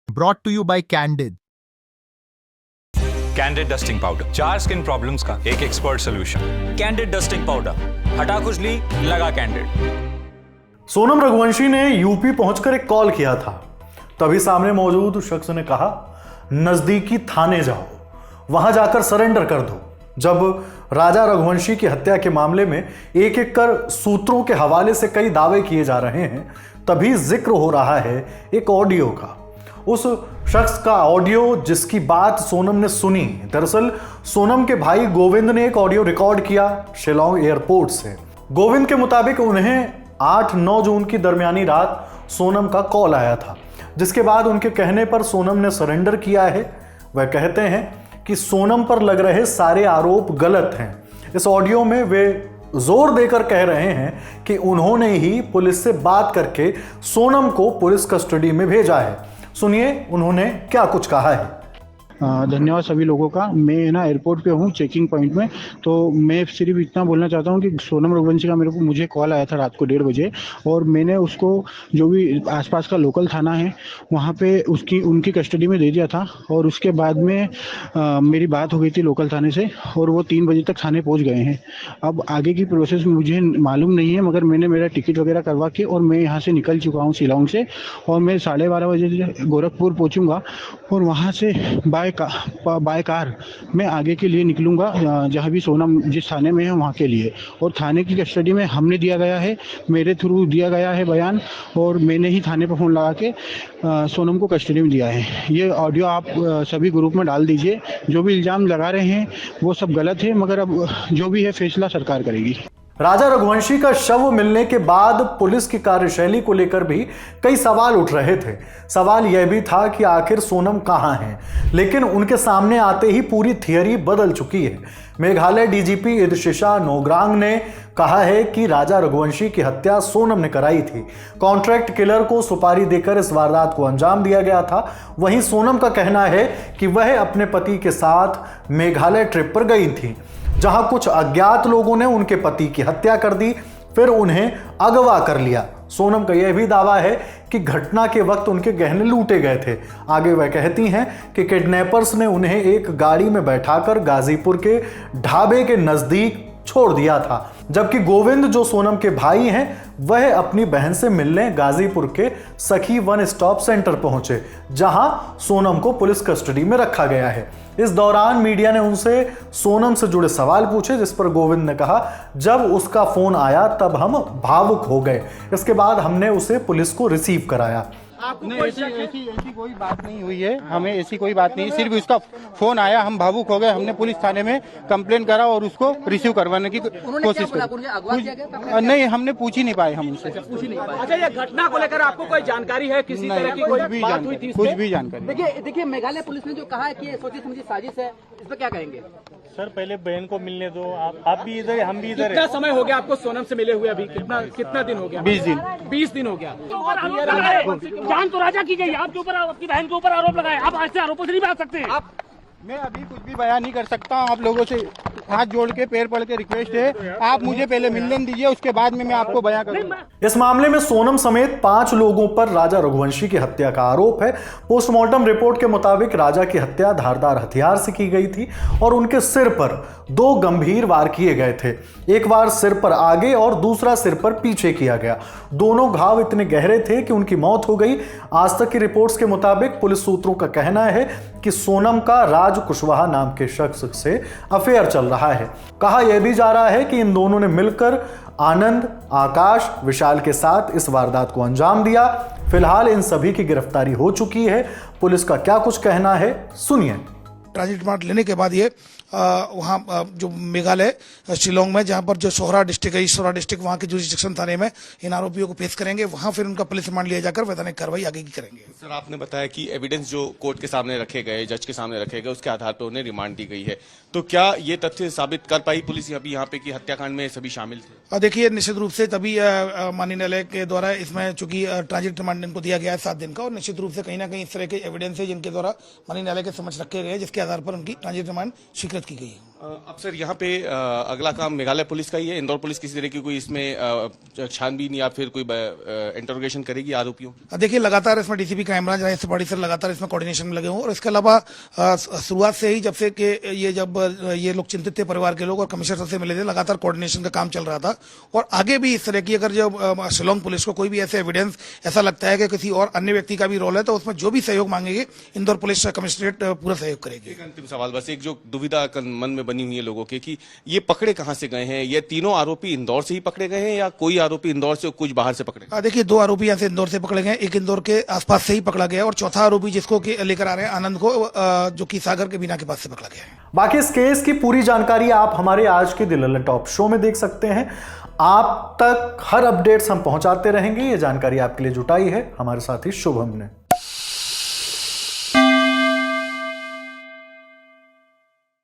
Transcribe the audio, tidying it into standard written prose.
Brought to you by Candid. Candid dusting powder, 4 skin problems का एक expert solution. Candid dusting powder, हटा खुजली, लगा कैंडिड। सोनम रघुवंशी ने यूपी पहुंचकर एक कॉल किया था। तभी सामने मौजूद शख्स ने कहा, नजदीकी थाने जाओ, वहां जाकर सरेंडर कर दो। जब राजा रघुवंशी की हत्या के मामले में एक एक कर सूत्रों के हवाले से कई दावे किए जा रहे हैं, तभी जिक्र हो रहा है एक ऑडियो का। उस शख्स का ऑडियो जिसकी बात सोनम ने सुनी। दरअसल सोनम के भाई गोविंद ने एक ऑडियो रिकॉर्ड किया शिलोंग एयरपोर्ट से। गोविंद के मुताबिक उन्हें 8-9 जून की दरमियानी रात सोनम का कॉल आया था, जिसके बाद उनके कहने पर सोनम ने सरेंडर किया है। वह कहते हैं कि सोनम पर लग रहे सारे आरोप गलत हैं। इस ऑडियो में वे जोर देकर कह रहे हैं कि उन्होंने ही पुलिस से बात करके सोनम को पुलिस कस्टडी में भेजा है। सुनिए उन्होंने क्या कुछ कहा है। धन्यवाद सभी लोगों का। मैं ना एयरपोर्ट पे हूँ, चेकिंग पॉइंट में। तो मैं सिर्फ इतना बोलना चाहता हूँ कि सोनम रघुवंशी का मुझे कॉल आया था रात को 1:30 बजे, और मैंने उसको जो भी आसपास का लोकल थाना है वहाँ पे उनकी कस्टडी में दे दिया था। और उसके बाद में मेरी बात हो गई थी लोकल थाने से, और वो 3 बजे तक थाने पहुँच गए हैं। अब आगे की प्रोसेस मुझे मालूम नहीं है, मगर मैंने मेरा टिकट वगैरह करवा के और मैं यहाँ से निकल चुका हूँ शिलोंग से, और मैं 12:30 बजे गोरखपुर पहुँचूँगा, और वहाँ से बाय कार मैं आगे के लिए निकलूंगा, जहाँ भी सोनम जिस थाने में है वहाँ के लिए। और थाने की कस्टडी में हमने दिया गया है, मेरे थ्रू दिया गया है बयान, और मैंने ही थाने पर फ़ोन लगा के सोनम को कस्टडी में दिया है। ये ऑडियो आप सभी ग्रुप में डाल दीजिए। जो भी इल्ज़ाम लगा रहे हैं वो सब गलत है, मगर अब जो भी है फैसला सरकार करेगी। राजा रघुवंशी का शव मिलने के बाद पुलिस की कार्यशैली को लेकर भी कई सवाल उठ रहे थे। सवाल यह भी था कि आखिर सोनम कहां हैं, लेकिन उनके सामने आते ही पूरी थियरी बदल चुकी है। मेघालय डीजीपी इदशिशा नोग्रांग ने कहा है कि राजा रघुवंशी की हत्या सोनम ने कराई थी। कॉन्ट्रैक्ट किलर को सुपारी देकर इस वारदात को अंजाम दिया गया था। वहीं सोनम का कहना है कि वह अपने पति के साथ मेघालय ट्रिप पर गई थी, जहां कुछ अज्ञात लोगों ने उनके पति की हत्या कर दी, फिर उन्हें अगवा कर लिया। सोनम का यह भी दावा है कि घटना के वक्त उनके गहने लूटे गए थे। आगे वह कहती हैं कि किडनैपर्स ने उन्हें एक गाड़ी में बैठाकर गाजीपुर के ढाबे के नजदीक छोड़ दिया था, जबकि गोविंद जो सोनम के भाई हैं वह अपनी बहन से मिलने गाजीपुर के सखी 1 स्टॉप सेंटर पहुंचे, जहां सोनम को पुलिस कस्टडी में रखा गया है। इस दौरान मीडिया ने उनसे सोनम से जुड़े सवाल पूछे, जिस पर गोविंद ने कहा, जब उसका फोन आया तब हम भावुक हो गए। इसके बाद हमने उसे पुलिस को रिसीव कराया। नहीं, ऐसी कोई बात नहीं हुई है, हमें ऐसी कोई बात नहीं। सिर्फ उसका फोन आया, हम भावुक हो गए, हमने पुलिस थाने में कंप्लेंट करा और उसको रिसीव करवाने की कोशिश की। नहीं, हमने पूछ ही नहीं पाए हम उनसे। अच्छा, ये घटना को लेकर आपको कोई जानकारी है? किसी तरह की कोई बात हुई थी? कुछ भी जानकारी। देखिए मेघालय पुलिस ने जो कहा है कि ये सोची समझी साजिश है, इस पर क्या कहेंगे? सर, पहले बहन को मिलने दो। आप भी इधर, हम भी इधर। कितना समय हो गया आपको सोनम से मिले हुए? अभी कितना दिन हो गया? 20 दिन हो गया। जान तो राजा की गई, आपके ऊपर, आपकी बहन के ऊपर आरोप लगाए। आप आज से आरोपों से नहीं बच सकते। मैं अभी कुछ भी बयान नहीं कर सकता हूँ। आप लोगों से हाथ जोड़ के पैर पड़ के रिक्वेस्ट है, आप मुझे पहले मिलने दीजिए, उसके बाद में मैं आपको बयान करूंगा। इस मामले में सोनम समेत 5 लोगों पर राजा रघुवंशी की हत्या का आरोप है। पोस्टमार्टम रिपोर्ट के मुताबिक राजा की हत्या धारदार हथियार से की गई थी और उनके सिर पर 2 गंभीर वार किए गए थे। एक वार सिर पर आगे और दूसरा सिर पर पीछे किया गया। दोनों घाव इतने गहरे थे कि उनकी मौत हो गई। आज तक की रिपोर्ट्स के मुताबिक पुलिस सूत्रों का कहना है कि सोनम का राज कुशवाहा नाम के शख्स से अफेयर चल रहा है। कहा यह भी जा रहा है कि इन दोनों ने मिलकर आनंद, आकाश, विशाल के साथ इस वारदात को अंजाम दिया। फिलहाल इन सभी की गिरफ्तारी हो चुकी है। पुलिस का क्या कुछ कहना है, सुनिए। ट्रांजिट रिमांड लेने के बाद ये वहाँ जो मेघालय शिलोंग में, जहाँ पर जो सोहरा डिस्ट्रिक्ट है, सोहरा डिस्ट्रिक्ट वहाँ के जुरिस्डिक्शन थाने में इन आरोपियों को पेश करेंगे। वहाँ फिर उनका पुलिस रिमांड लिया जाकर वैधानिक कार्रवाई आगे की करेंगे। सर, आपने बताया कि एविडेंस जो कोर्ट के सामने रखे गए, जज के सामने रखे गए, उसके आधार पर उन्हें रिमांड दी गई है, तो क्या ये तथ्य साबित कर पाई पुलिस अभी यहाँ पे कि हत्याकांड में सभी शामिल थे? देखिए, निश्चित रूप से तभी माननीय न्यायालय के द्वारा इसमें चूंकि ट्रांजिट रिमांड इनको दिया गया है 7 दिन का, और निश्चित रूप से कहीं ना कहीं इस तरह के एविडेंस है जिनके द्वारा माननीय न्यायालय के समक्ष रखे गए, जिसके आधार पर उनकी ट्रांजिट रिमांड स्वीकृत की गई है। अब सर यहाँ पे अगला काम मेघालय पुलिस का ही है। इंदौर पुलिस किसी तरह की कोई इसमें छानबीन या फिर कोई इंटरोगेशन करेगी आरोपियों की? देखिए, लगातार इसमें DCP crime branch Rajesh Tripathi sir लगातार इसमें कोऑर्डिनेशन में लगे हुए, और इसके अलावा शुरुआत से ही जब से कि ये लोग चिंतित थे, परिवार के लोग, और कमिश्नर सर से मिले थे, लगातार कोऑर्डिनेशन का काम चल रहा था। और आगे भी इस तरह की अगर जब शिलोंग पुलिस को कोई भी ऐसे एविडेंस ऐसा लगता है कि किसी और अन्य व्यक्ति का भी रोल है, तो उसमें जो भी सहयोग मांगेंगे इंदौर पुलिस कमिश्नरेट पूरा सहयोग करेगी। एक अंतिम सवाल, बस एक जो दुविधा मन में बनी हुई है लोगों के कि ये पकड़े कहां से गए हैं? ये तीनों आरोपी इंदौर से ही पकड़े गए हैं या कोई आरोपी इंदौर से कुछ बाहर से पकड़े? देखिए, 2 आरोपी यहाँ से इंदौर से पकड़े गए, एक इंदौर के आसपास से ही पकड़ा गया, और चौथा आरोपी जिसको लेकर आ रहे हैं आनंद को, जो कि सागर के बीना के पास से पकड़ा गया है। बाकी इस केस की पूरी जानकारी आप हमारे आज के दिल लल्ला टॉप शो में देख सकते हैं। आप तक हर अपडेट्स हम पहुंचाते रहेंगे। ये जानकारी आपके लिए जुटाई है हमारे साथी शुभम ने।